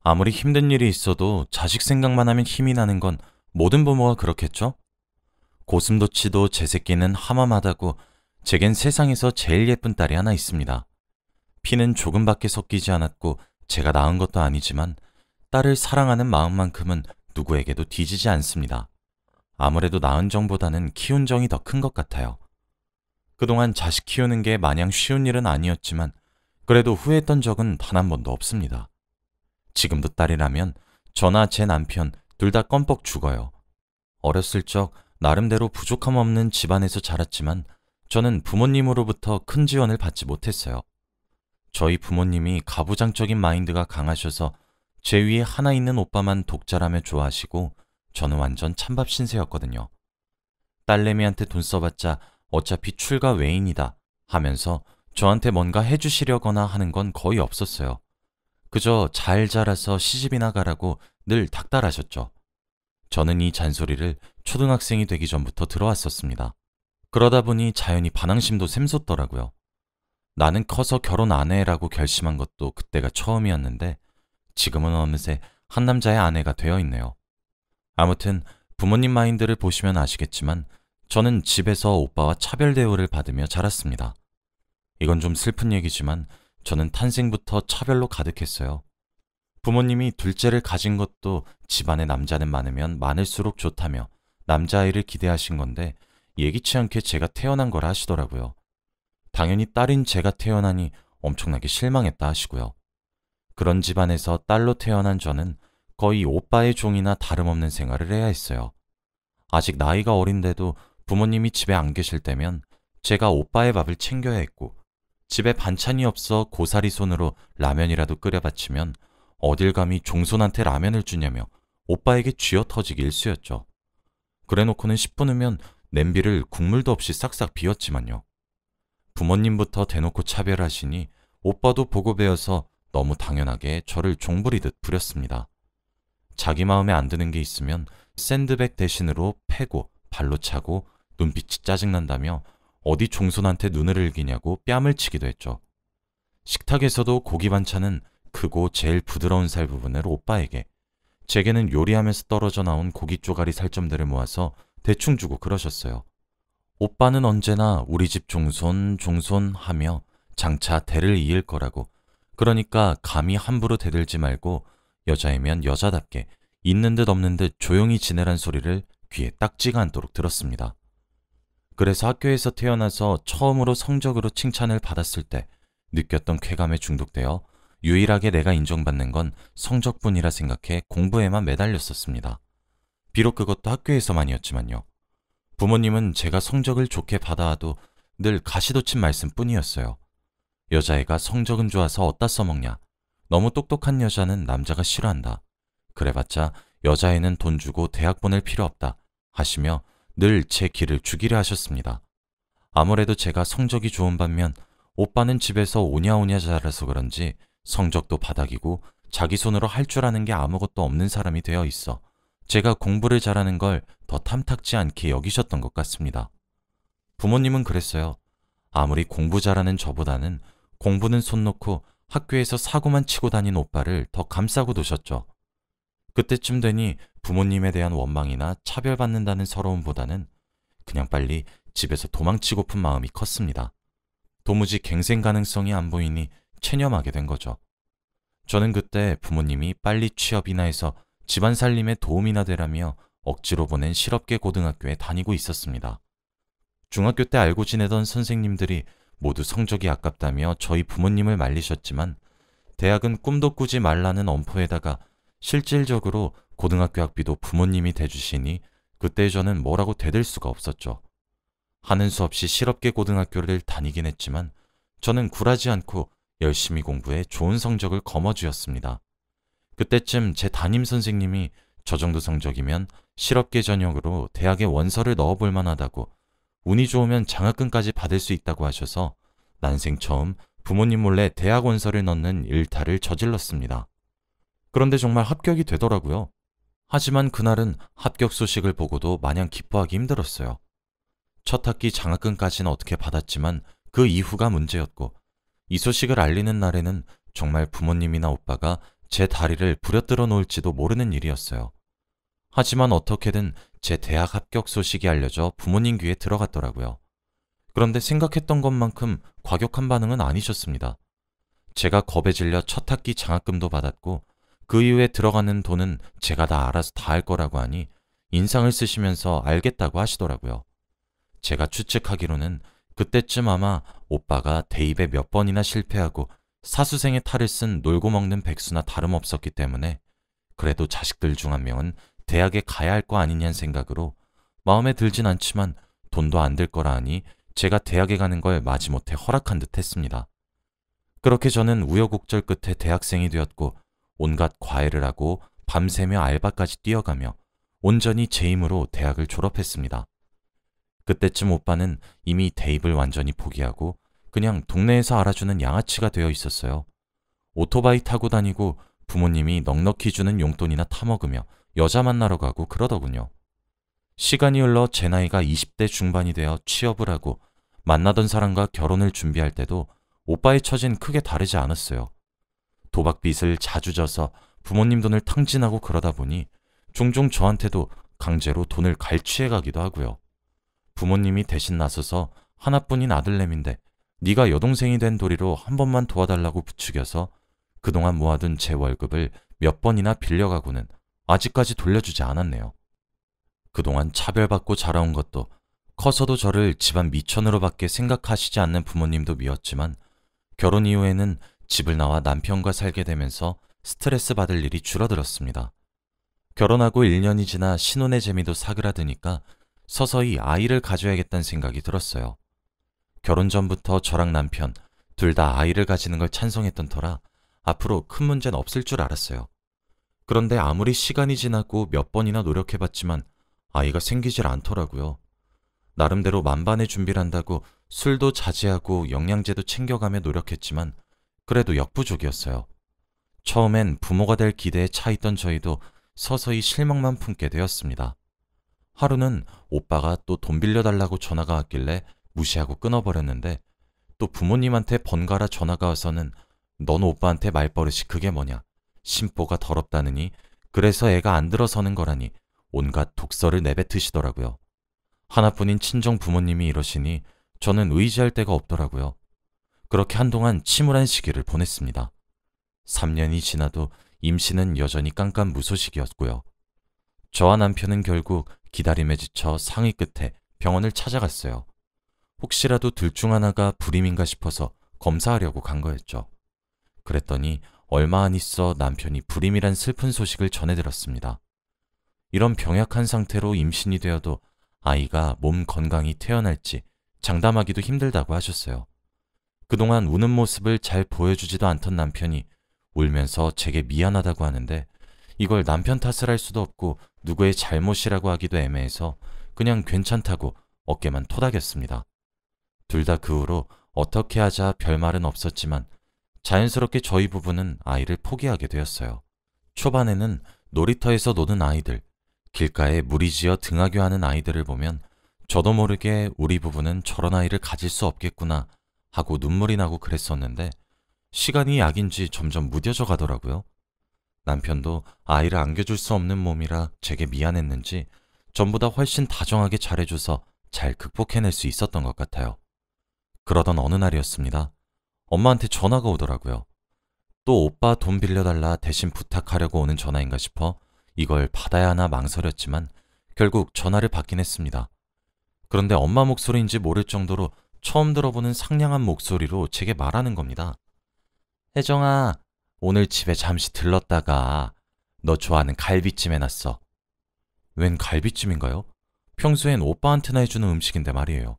아무리 힘든 일이 있어도 자식 생각만 하면 힘이 나는 건 모든 부모가 그렇겠죠? 고슴도치도 제 새끼는 하마마다고 제겐 세상에서 제일 예쁜 딸이 하나 있습니다. 피는 조금밖에 섞이지 않았고 제가 낳은 것도 아니지만 딸을 사랑하는 마음만큼은 누구에게도 뒤지지 않습니다. 아무래도 낳은 정보다는 키운 정이 더 큰 것 같아요. 그동안 자식 키우는 게 마냥 쉬운 일은 아니었지만 그래도 후회했던 적은 단 한 번도 없습니다. 지금도 딸이라면 저나 제 남편 둘 다 껌뻑 죽어요. 어렸을 적 나름대로 부족함 없는 집안에서 자랐지만 저는 부모님으로부터 큰 지원을 받지 못했어요. 저희 부모님이 가부장적인 마인드가 강하셔서 제 위에 하나 있는 오빠만 독자라며 좋아하시고 저는 완전 찬밥 신세였거든요. 딸내미한테 돈 써봤자 어차피 출가 외인이다 하면서 저한테 뭔가 해주시려거나 하는 건 거의 없었어요. 그저 잘 자라서 시집이나 가라고 늘 닥달하셨죠. 저는 이 잔소리를 초등학생이 되기 전부터 들어왔었습니다. 그러다 보니 자연히 반항심도 샘솟더라고요. 나는 커서 결혼 안 해라고 결심한 것도 그때가 처음이었는데 지금은 어느새 한 남자의 아내가 되어 있네요. 아무튼 부모님 마인드를 보시면 아시겠지만 저는 집에서 오빠와 차별 대우를 받으며 자랐습니다. 이건 좀 슬픈 얘기지만 저는 탄생부터 차별로 가득했어요. 부모님이 둘째를 가진 것도 집안에 남자는 많으면 많을수록 좋다며 남자아이를 기대하신 건데 예기치 않게 제가 태어난 거라 하시더라고요. 당연히 딸인 제가 태어나니 엄청나게 실망했다 하시고요. 그런 집안에서 딸로 태어난 저는 거의 오빠의 종이나 다름없는 생활을 해야 했어요. 아직 나이가 어린데도 부모님이 집에 안 계실 때면 제가 오빠의 밥을 챙겨야 했고 집에 반찬이 없어 고사리 손으로 라면이라도 끓여 바치면 어딜 감히 종손한테 라면을 주냐며 오빠에게 쥐어 터지기 일쑤였죠. 그래놓고는 10분 후면 냄비를 국물도 없이 싹싹 비웠지만요. 부모님부터 대놓고 차별하시니 오빠도 보고 배워서 너무 당연하게 저를 종부리듯 부렸습니다. 자기 마음에 안 드는 게 있으면 샌드백 대신으로 패고 발로 차고 눈빛이 짜증난다며 어디 종손한테 눈을 흘기냐고 뺨을 치기도 했죠. 식탁에서도 고기 반찬은 크고 제일 부드러운 살 부분을 오빠에게, 제게는 요리하면서 떨어져 나온 고기 쪼가리 살점들을 모아서 대충 주고 그러셨어요. 오빠는 언제나 우리 집 종손 하며 장차 대를 이을 거라고, 그러니까 감히 함부로 대들지 말고 여자이면 여자답게 있는 듯 없는 듯 조용히 지내란 소리를 귀에 딱지가 않도록 들었습니다. 그래서 학교에서 태어나서 처음으로 성적으로 칭찬을 받았을 때 느꼈던 쾌감에 중독되어 유일하게 내가 인정받는 건 성적뿐이라 생각해 공부에만 매달렸었습니다. 비록 그것도 학교에서만이었지만요. 부모님은 제가 성적을 좋게 받아와도 늘 가시돋친 말씀뿐이었어요. 여자애가 성적은 좋아서 어디다 써먹냐. 너무 똑똑한 여자는 남자가 싫어한다. 그래봤자 여자애는 돈 주고 대학 보낼 필요 없다 하시며 늘 제 길을 죽이려 하셨습니다. 아무래도 제가 성적이 좋은 반면 오빠는 집에서 오냐오냐 자라서 그런지 성적도 바닥이고 자기 손으로 할 줄 아는 게 아무것도 없는 사람이 되어 있어 제가 공부를 잘하는 걸 더 탐탁지 않게 여기셨던 것 같습니다. 부모님은 그랬어요. 아무리 공부 잘하는 저보다는 공부는 손 놓고 학교에서 사고만 치고 다닌 오빠를 더 감싸고 두셨죠. 그때쯤 되니 부모님에 대한 원망이나 차별받는다는 서러움보다는 그냥 빨리 집에서 도망치고픈 마음이 컸습니다. 도무지 갱생 가능성이 안 보이니 체념하게 된 거죠. 저는 그때 부모님이 빨리 취업이나 해서 집안 살림에 도움이나 되라며 억지로 보낸 실업계 고등학교에 다니고 있었습니다. 중학교 때 알고 지내던 선생님들이 모두 성적이 아깝다며 저희 부모님을 말리셨지만 대학은 꿈도 꾸지 말라는 엄포에다가 실질적으로 고등학교 학비도 부모님이 대주시니 그때 저는 뭐라고 대들 수가 없었죠. 하는 수 없이 실업계 고등학교를 다니긴 했지만 저는 굴하지 않고 열심히 공부해 좋은 성적을 거머쥐었습니다. 그때쯤 제 담임 선생님이 저 정도 성적이면 실업계 전형으로 대학에 원서를 넣어볼 만하다고, 운이 좋으면 장학금까지 받을 수 있다고 하셔서 난생 처음 부모님 몰래 대학 원서를 넣는 일탈을 저질렀습니다. 그런데 정말 합격이 되더라고요. 하지만 그날은 합격 소식을 보고도 마냥 기뻐하기 힘들었어요. 첫 학기 장학금까지는 어떻게 받았지만 그 이후가 문제였고, 이 소식을 알리는 날에는 정말 부모님이나 오빠가 제 다리를 부려뜨려 놓을지도 모르는 일이었어요. 하지만 어떻게든 제 대학 합격 소식이 알려져 부모님 귀에 들어갔더라고요. 그런데 생각했던 것만큼 과격한 반응은 아니셨습니다. 제가 겁에 질려 첫 학기 장학금도 받았고 그 이후에 들어가는 돈은 제가 다 알아서 다 할 거라고 하니 인상을 쓰시면서 알겠다고 하시더라고요. 제가 추측하기로는 그때쯤 아마 오빠가 대입에 몇 번이나 실패하고 사수생의 탈을 쓴 놀고 먹는 백수나 다름없었기 때문에 그래도 자식들 중 한 명은 대학에 가야 할 거 아니냐는 생각으로 마음에 들진 않지만 돈도 안 들 거라 하니 제가 대학에 가는 걸 마지못해 허락한 듯 했습니다. 그렇게 저는 우여곡절 끝에 대학생이 되었고 온갖 과외를 하고 밤새며 알바까지 뛰어가며 온전히 제 힘으로 대학을 졸업했습니다. 그때쯤 오빠는 이미 대입을 완전히 포기하고 그냥 동네에서 알아주는 양아치가 되어 있었어요. 오토바이 타고 다니고 부모님이 넉넉히 주는 용돈이나 타먹으며 여자 만나러 가고 그러더군요. 시간이 흘러 제 나이가 20대 중반이 되어 취업을 하고 만나던 사람과 결혼을 준비할 때도 오빠의 처지는 크게 다르지 않았어요. 도박빚을 자주 져서 부모님 돈을 탕진하고 그러다 보니 종종 저한테도 강제로 돈을 갈취해 가기도 하고요. 부모님이 대신 나서서 하나뿐인 아들내미인데 네가 여동생이 된 도리로 한 번만 도와달라고 부추겨서 그동안 모아둔 제 월급을 몇 번이나 빌려가고는 아직까지 돌려주지 않았네요. 그동안 차별받고 자라온 것도 커서도 저를 집안 미천으로밖에 생각하시지 않는 부모님도 미웠지만 결혼 이후에는 집을 나와 남편과 살게 되면서 스트레스 받을 일이 줄어들었습니다. 결혼하고 1년이 지나 신혼의 재미도 사그라드니까 서서히 아이를 가져야겠다는 생각이 들었어요. 결혼 전부터 저랑 남편 둘 다 아이를 가지는 걸 찬성했던 터라 앞으로 큰 문제는 없을 줄 알았어요. 그런데 아무리 시간이 지나고 몇 번이나 노력해봤지만 아이가 생기질 않더라고요. 나름대로 만반의 준비를 한다고 술도 자제하고 영양제도 챙겨가며 노력했지만 그래도 역부족이었어요. 처음엔 부모가 될 기대에 차 있던 저희도 서서히 실망만 품게 되었습니다. 하루는 오빠가 또 돈 빌려달라고 전화가 왔길래 무시하고 끊어버렸는데 또 부모님한테 번갈아 전화가 와서는 넌 오빠한테 말버릇이 그게 뭐냐, 심보가 더럽다느니 그래서 애가 안 들어서는 거라니 온갖 독설을 내뱉으시더라고요. 하나뿐인 친정 부모님이 이러시니 저는 의지할 데가 없더라고요. 그렇게 한동안 침울한 시기를 보냈습니다. 3년이 지나도 임신은 여전히 깜깜무소식이었고요. 저와 남편은 결국 기다림에 지쳐 상의 끝에 병원을 찾아갔어요. 혹시라도 둘 중 하나가 불임인가 싶어서 검사하려고 간 거였죠. 그랬더니 얼마 안 있어 남편이 불임이란 슬픈 소식을 전해들었습니다. 이런 병약한 상태로 임신이 되어도 아이가 몸 건강히 태어날지 장담하기도 힘들다고 하셨어요. 그동안 우는 모습을 잘 보여주지도 않던 남편이 울면서 제게 미안하다고 하는데 이걸 남편 탓을 할 수도 없고 누구의 잘못이라고 하기도 애매해서 그냥 괜찮다고 어깨만 토닥였습니다. 둘 다 그 후로 어떻게 하자 별말은 없었지만 자연스럽게 저희 부부는 아이를 포기하게 되었어요. 초반에는 놀이터에서 노는 아이들, 길가에 무리지어 등하교 하는 아이들을 보면 저도 모르게 우리 부부는 저런 아이를 가질 수 없겠구나 하고 눈물이 나고 그랬었는데 시간이 약인지 점점 무뎌져 가더라고요. 남편도 아이를 안겨줄 수 없는 몸이라 제게 미안했는지 전보다 훨씬 다정하게 잘해줘서 잘 극복해낼 수 있었던 것 같아요. 그러던 어느 날이었습니다. 엄마한테 전화가 오더라고요. 또 오빠 돈 빌려달라 대신 부탁하려고 오는 전화인가 싶어 이걸 받아야 하나 망설였지만 결국 전화를 받긴 했습니다. 그런데 엄마 목소리인지 모를 정도로 처음 들어보는 상냥한 목소리로 제게 말하는 겁니다. 혜정아, 오늘 집에 잠시 들렀다가 너 좋아하는 갈비찜 해놨어. 웬 갈비찜인가요? 평소엔 오빠한테나 해주는 음식인데 말이에요.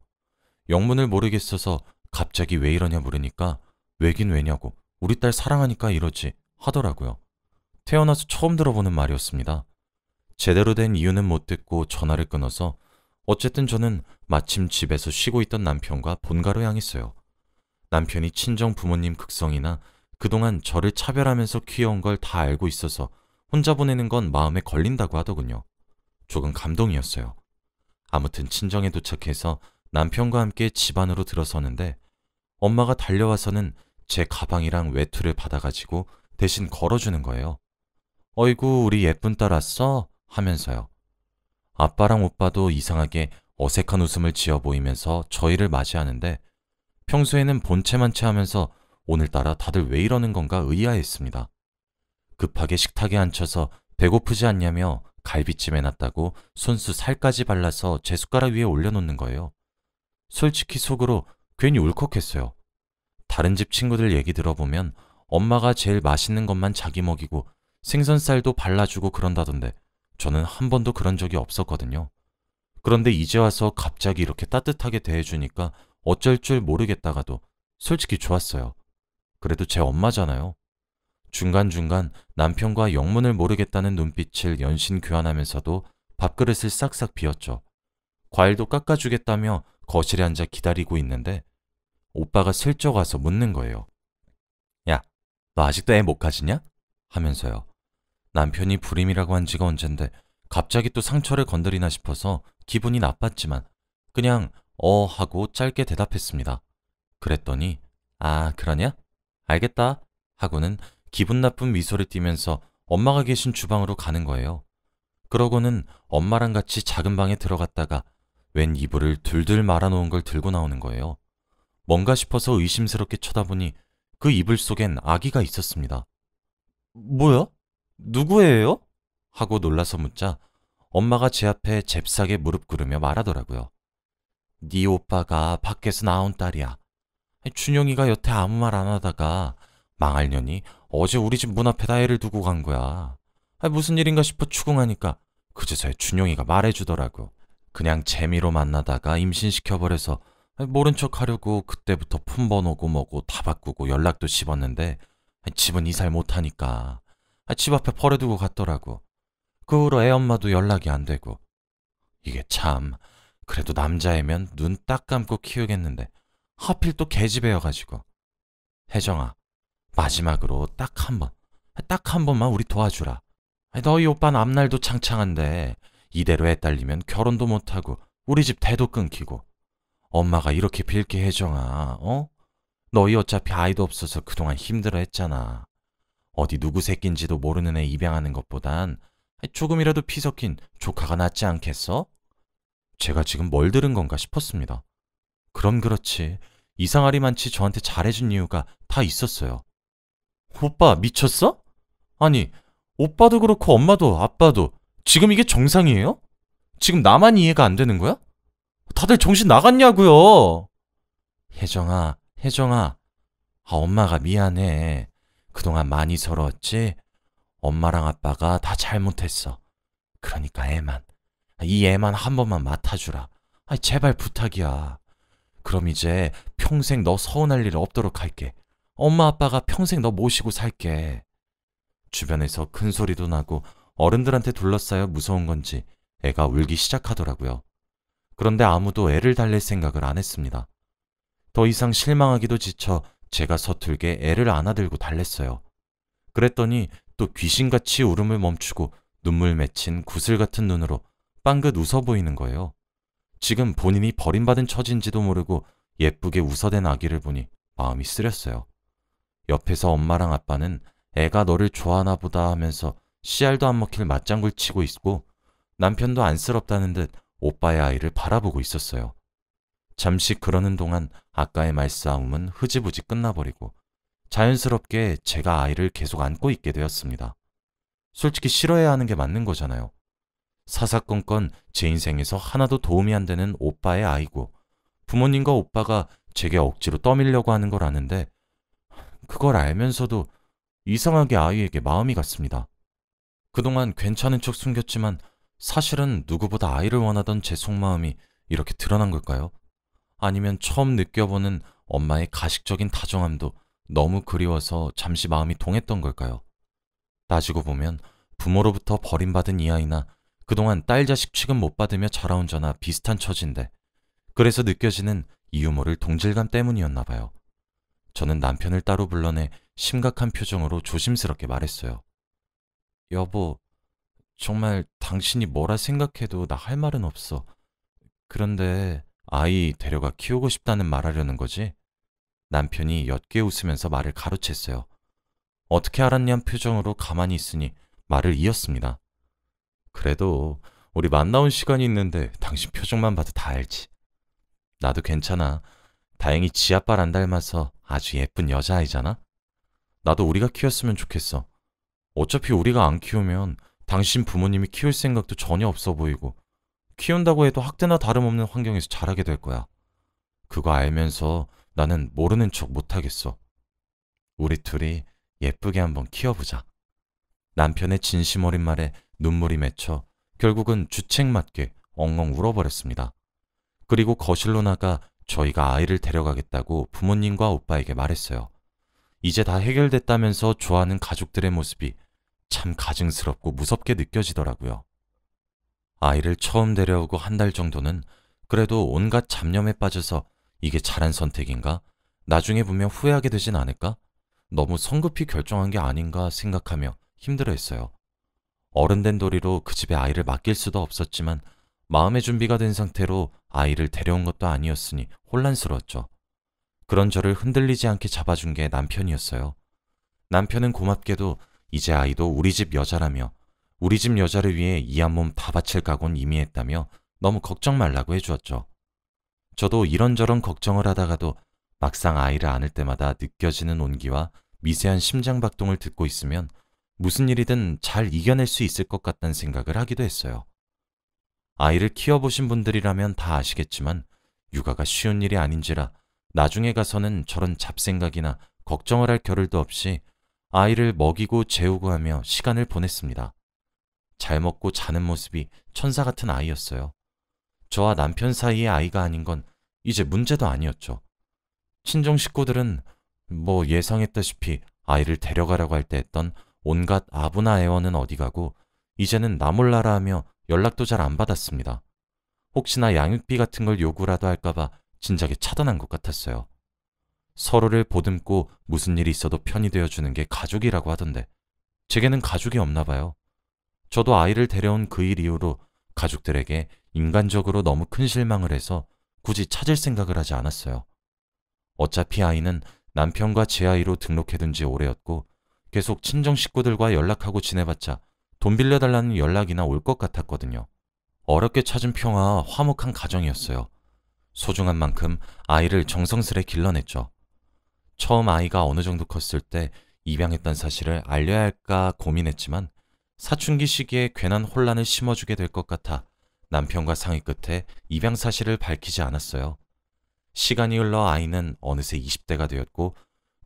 영문을 모르겠어서 갑자기 왜 이러냐 물으니까 왜긴 왜냐고 우리 딸 사랑하니까 이러지 하더라고요. 태어나서 처음 들어보는 말이었습니다. 제대로 된 이유는 못 듣고 전화를 끊어서 어쨌든 저는 마침 집에서 쉬고 있던 남편과 본가로 향했어요. 남편이 친정 부모님 극성이나 그동안 저를 차별하면서 키워온 걸 다 알고 있어서 혼자 보내는 건 마음에 걸린다고 하더군요. 조금 감동이었어요. 아무튼 친정에 도착해서 남편과 함께 집 안으로 들어서는데 엄마가 달려와서는 제 가방이랑 외투를 받아가지고 대신 걸어주는 거예요. 어이구, 우리 예쁜 딸 왔어? 하면서요. 아빠랑 오빠도 이상하게 어색한 웃음을 지어 보이면서 저희를 맞이하는데 평소에는 본체만 체하면서 오늘따라 다들 왜 이러는 건가 의아했습니다. 급하게 식탁에 앉혀서 배고프지 않냐며 갈비찜 해놨다고 손수 살까지 발라서 제 숟가락 위에 올려놓는 거예요. 솔직히 속으로 괜히 울컥했어요. 다른 집 친구들 얘기 들어보면 엄마가 제일 맛있는 것만 자기 먹이고 생선살도 발라주고 그런다던데 저는 한 번도 그런 적이 없었거든요. 그런데 이제 와서 갑자기 이렇게 따뜻하게 대해주니까 어쩔 줄 모르겠다가도 솔직히 좋았어요. 그래도 제 엄마잖아요. 중간중간 남편과 영문을 모르겠다는 눈빛을 연신 교환하면서도 밥그릇을 싹싹 비웠죠. 과일도 깎아주겠다며 거실에 앉아 기다리고 있는데 오빠가 슬쩍 와서 묻는 거예요. 야, 너 아직도 애 못 가지냐? 하면서요. 남편이 불임이라고 한 지가 언젠데 갑자기 또 상처를 건드리나 싶어서 기분이 나빴지만 그냥 하고 짧게 대답했습니다. 그랬더니 아, 그러냐? 알겠다 하고는 기분 나쁜 미소를 띠면서 엄마가 계신 주방으로 가는 거예요. 그러고는 엄마랑 같이 작은 방에 들어갔다가 웬 이불을 둘둘 말아놓은 걸 들고 나오는 거예요. 뭔가 싶어서 의심스럽게 쳐다보니 그 이불 속엔 아기가 있었습니다. 뭐야? 누구예요? 하고 놀라서 묻자 엄마가 제 앞에 잽싸게 무릎 꿇으며 말하더라고요. 네 오빠가 밖에서 나온 딸이야. 준영이가 여태 아무 말 안 하다가 망할 년이 어제 우리 집 문 앞에다 애를 두고 간 거야. 무슨 일인가 싶어 추궁하니까 그제서야 준영이가 말해주더라고. 그냥 재미로 만나다가 임신시켜버려서 모른 척 하려고 그때부터 폰 번호고 뭐고 다 바꾸고 연락도 씹었는데 집은 이사를 못하니까 집 앞에 버려두고 갔더라고. 그 후로 애 엄마도 연락이 안 되고. 이게 참, 그래도 남자애면 눈 딱 감고 키우겠는데 하필 또 계집애여가지고. 혜정아, 마지막으로 딱 한 번만 우리 도와주라. 너희 오빠는 앞날도 창창한데 이대로 애 딸리면 결혼도 못하고 우리 집 대도 끊기고. 엄마가 이렇게 빌게 혜정아, 어? 너희 어차피 아이도 없어서 그동안 힘들어 했잖아. 어디 누구 새끼인지도 모르는 애 입양하는 것보단 조금이라도 피 섞인 조카가 낫지 않겠어? 제가 지금 뭘 들은 건가 싶었습니다. 그럼 그렇지. 이상하리 많지 저한테 잘해준 이유가 다 있었어요. 오빠 미쳤어? 아니, 오빠도 그렇고 엄마도 아빠도 지금 이게 정상이에요? 지금 나만 이해가 안 되는 거야? 다들 정신 나갔냐고요? 혜정아, 엄마가 미안해. 그동안 많이 서러웠지? 엄마랑 아빠가 다 잘못했어. 그러니까 이 애만 한 번만 맡아주라. 제발 부탁이야. 그럼 이제 평생 너 서운할 일 없도록 할게. 엄마 아빠가 평생 너 모시고 살게. 주변에서 큰 소리도 나고 어른들한테 둘러싸여 무서운 건지 애가 울기 시작하더라고요. 그런데 아무도 애를 달랠 생각을 안 했습니다. 더 이상 실망하기도 지쳐 제가 서툴게 애를 안아들고 달랬어요. 그랬더니 또 귀신같이 울음을 멈추고 눈물 맺힌 구슬 같은 눈으로 빵긋 웃어 보이는 거예요. 지금 본인이 버림받은 처지인지도 모르고 예쁘게 웃어댄 아기를 보니 마음이 쓰렸어요. 옆에서 엄마랑 아빠는 애가 너를 좋아하나 보다 하면서 씨알도 안 먹힐 맞장구를 치고 있고 남편도 안쓰럽다는 듯 오빠의 아이를 바라보고 있었어요. 잠시 그러는 동안 아까의 말싸움은 흐지부지 끝나버리고 자연스럽게 제가 아이를 계속 안고 있게 되었습니다. 솔직히 싫어해야 하는 게 맞는 거잖아요. 사사건건 제 인생에서 하나도 도움이 안 되는 오빠의 아이고 부모님과 오빠가 제게 억지로 떠밀려고 하는 걸 아는데 그걸 알면서도 이상하게 아이에게 마음이 갔습니다. 그동안 괜찮은 척 숨겼지만 사실은 누구보다 아이를 원하던 제 속마음이 이렇게 드러난 걸까요? 아니면 처음 느껴보는 엄마의 가식적인 다정함도 너무 그리워서 잠시 마음이 동했던 걸까요? 따지고 보면 부모로부터 버림받은 이 아이나 그동안 딸 자식 취급 못 받으며 자라온 저나 비슷한 처지인데 그래서 느껴지는 이 유머를 동질감 때문이었나 봐요. 저는 남편을 따로 불러내 심각한 표정으로 조심스럽게 말했어요. 여보, 정말 당신이 뭐라 생각해도 나 할 말은 없어. 그런데 아이 데려가 키우고 싶다는 말하려는 거지? 남편이 옅게 웃으면서 말을 가로챘어요. 어떻게 알았냐는 표정으로 가만히 있으니 말을 이었습니다. 그래도 우리 만나온 시간이 있는데 당신 표정만 봐도 다 알지. 나도 괜찮아. 다행히 지 아빠를 안 닮아서 아주 예쁜 여자아이잖아. 나도 우리가 키웠으면 좋겠어. 어차피 우리가 안 키우면 당신 부모님이 키울 생각도 전혀 없어 보이고 키운다고 해도 학대나 다름없는 환경에서 자라게 될 거야. 그거 알면서 나는 모르는 척 못하겠어. 우리 둘이 예쁘게 한번 키워보자. 남편의 진심 어린 말에 눈물이 맺혀 결국은 주책맞게 엉엉 울어버렸습니다. 그리고 거실로 나가 저희가 아이를 데려가겠다고 부모님과 오빠에게 말했어요. 이제 다 해결됐다면서 좋아하는 가족들의 모습이 참 가증스럽고 무섭게 느껴지더라고요. 아이를 처음 데려오고 한 달 정도는 그래도 온갖 잡념에 빠져서 이게 잘한 선택인가? 나중에 보면 후회하게 되진 않을까? 너무 성급히 결정한 게 아닌가 생각하며 힘들어했어요. 어른 된 도리로 그 집에 아이를 맡길 수도 없었지만 마음의 준비가 된 상태로 아이를 데려온 것도 아니었으니 혼란스러웠죠. 그런 저를 흔들리지 않게 잡아준 게 남편이었어요. 남편은 고맙게도 이제 아이도 우리 집 여자라며 우리 집 여자를 위해 이 한 몸 다 바칠 각오는 이미 했다며 너무 걱정 말라고 해주었죠. 저도 이런저런 걱정을 하다가도 막상 아이를 안을 때마다 느껴지는 온기와 미세한 심장박동을 듣고 있으면 무슨 일이든 잘 이겨낼 수 있을 것 같다는 생각을 하기도 했어요. 아이를 키워보신 분들이라면 다 아시겠지만 육아가 쉬운 일이 아닌지라 나중에 가서는 저런 잡생각이나 걱정을 할 겨를도 없이 아이를 먹이고 재우고 하며 시간을 보냈습니다. 잘 먹고 자는 모습이 천사 같은 아이였어요. 저와 남편 사이의 아이가 아닌 건 이제 문제도 아니었죠. 친정 식구들은 뭐 예상했다시피 아이를 데려가라고 할 때 했던 온갖 아부나 애원은 어디 가고 이제는 나 몰라라 하며 연락도 잘 안 받았습니다. 혹시나 양육비 같은 걸 요구라도 할까봐 진작에 차단한 것 같았어요. 서로를 보듬고 무슨 일이 있어도 편이 되어주는 게 가족이라고 하던데 제게는 가족이 없나 봐요. 저도 아이를 데려온 그 일 이후로 가족들에게 인간적으로 너무 큰 실망을 해서 굳이 찾을 생각을 하지 않았어요. 어차피 아이는 남편과 제 아이로 등록해둔 지 오래였고 계속 친정 식구들과 연락하고 지내봤자 돈 빌려달라는 연락이나 올 것 같았거든요. 어렵게 찾은 평화와 화목한 가정이었어요. 소중한 만큼 아이를 정성스레 길러냈죠. 처음 아이가 어느 정도 컸을 때 입양했던 사실을 알려야 할까 고민했지만 사춘기 시기에 괜한 혼란을 심어주게 될 것 같아 남편과 상의 끝에 입양 사실을 밝히지 않았어요. 시간이 흘러 아이는 어느새 20대가 되었고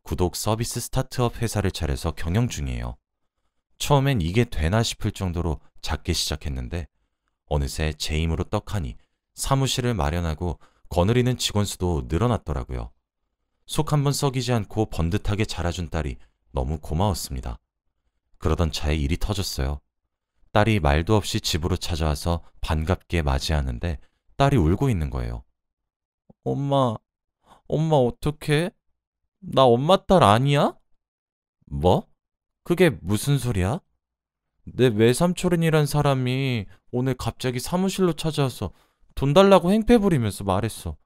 구독 서비스 스타트업 회사를 차려서 경영 중이에요. 처음엔 이게 되나 싶을 정도로 작게 시작했는데 어느새 제 힘으로 떡하니 사무실을 마련하고 거느리는 직원 수도 늘어났더라고요. 속 한번 썩이지 않고 번듯하게 자라준 딸이 너무 고마웠습니다. 그러던 차에 일이 터졌어요. 딸이 말도 없이 집으로 찾아와서 반갑게 맞이하는데 딸이 울고 있는 거예요. 엄마, 엄마 어떡해? 나 엄마 딸 아니야? 뭐? 그게 무슨 소리야? 내 외삼촌이란 사람이 오늘 갑자기 사무실로 찾아와서 돈 달라고 행패 부리면서 말했어.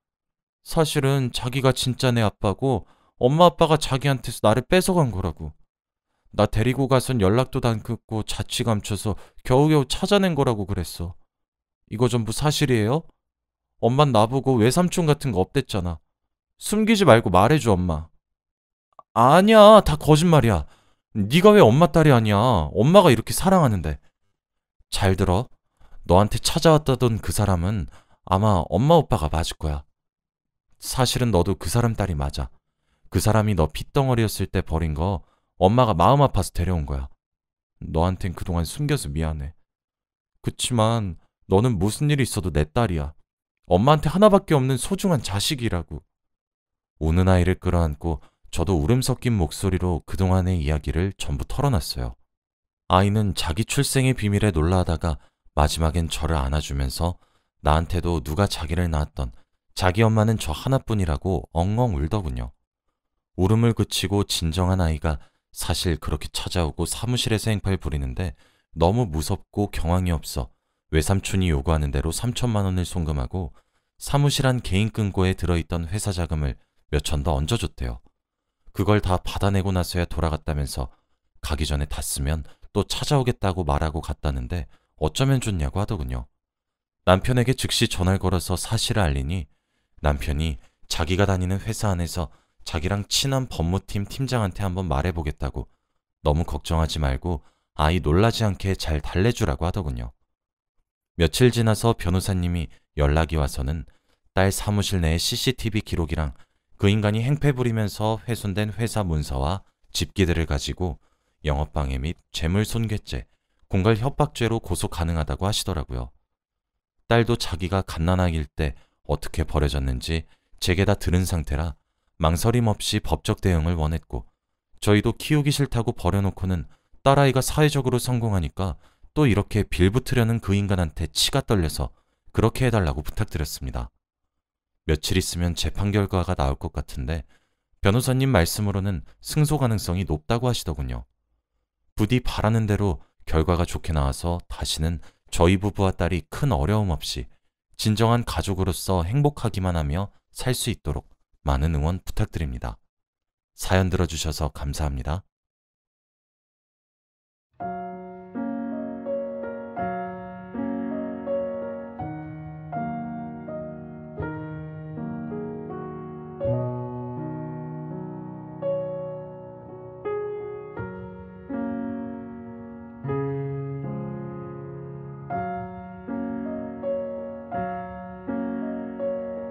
사실은 자기가 진짜 내 아빠고 엄마 아빠가 자기한테서 나를 뺏어간 거라고. 나 데리고 가선 연락도 안 끊고 자취 감춰서 겨우겨우 찾아낸 거라고 그랬어. 이거 전부 사실이에요? 엄만 나보고 외삼촌 같은 거 없댔잖아. 숨기지 말고 말해줘, 엄마. 아니야, 다 거짓말이야. 네가 왜 엄마 딸이 아니야? 엄마가 이렇게 사랑하는데. 잘 들어. 너한테 찾아왔다던 그 사람은 아마 엄마 오빠가 맞을 거야. 사실은 너도 그 사람 딸이 맞아. 그 사람이 너 핏덩어리였을 때 버린 거 엄마가 마음 아파서 데려온 거야. 너한텐 그동안 숨겨서 미안해. 그치만 너는 무슨 일이 있어도 내 딸이야. 엄마한테 하나밖에 없는 소중한 자식이라고. 우는 아이를 끌어안고 저도 울음 섞인 목소리로 그동안의 이야기를 전부 털어놨어요. 아이는 자기 출생의 비밀에 놀라하다가 마지막엔 저를 안아주면서 나한테도 누가 자기를 낳았던 자기 엄마는 저 하나뿐이라고 엉엉 울더군요. 울음을 그치고 진정한 아이가 사실 그렇게 찾아오고 사무실에서 행패를 부리는데 너무 무섭고 경황이 없어 외삼촌이 요구하는 대로 3천만 원을 송금하고 사무실 안 개인 금고에 들어있던 회사 자금을 몇 천 더 얹어줬대요. 그걸 다 받아내고 나서야 돌아갔다면서 가기 전에 닿으면 또 찾아오겠다고 말하고 갔다는데 어쩌면 좋냐고 하더군요. 남편에게 즉시 전화를 걸어서 사실을 알리니 남편이 자기가 다니는 회사 안에서 자기랑 친한 법무팀 팀장한테 한번 말해보겠다고 너무 걱정하지 말고 아이 놀라지 않게 잘 달래주라고 하더군요. 며칠 지나서 변호사님이 연락이 와서는 딸 사무실 내의 CCTV 기록이랑 그 인간이 행패 부리면서 훼손된 회사 문서와 집기들을 가지고 영업방해 및 재물손괴죄, 공갈 협박죄로 고소 가능하다고 하시더라고요. 딸도 자기가 갓난아기일 때 어떻게 버려졌는지 제게 다 들은 상태라 망설임 없이 법적 대응을 원했고 저희도 키우기 싫다고 버려놓고는 딸아이가 사회적으로 성공하니까 또 이렇게 빌붙으려는 그 인간한테 치가 떨려서 그렇게 해달라고 부탁드렸습니다. 며칠 있으면 재판 결과가 나올 것 같은데 변호사님 말씀으로는 승소 가능성이 높다고 하시더군요. 부디 바라는 대로 결과가 좋게 나와서 다시는 저희 부부와 딸이 큰 어려움 없이 진정한 가족으로서 행복하기만 하며 살 수 있도록 많은 응원 부탁드립니다. 사연 들어주셔서 감사합니다.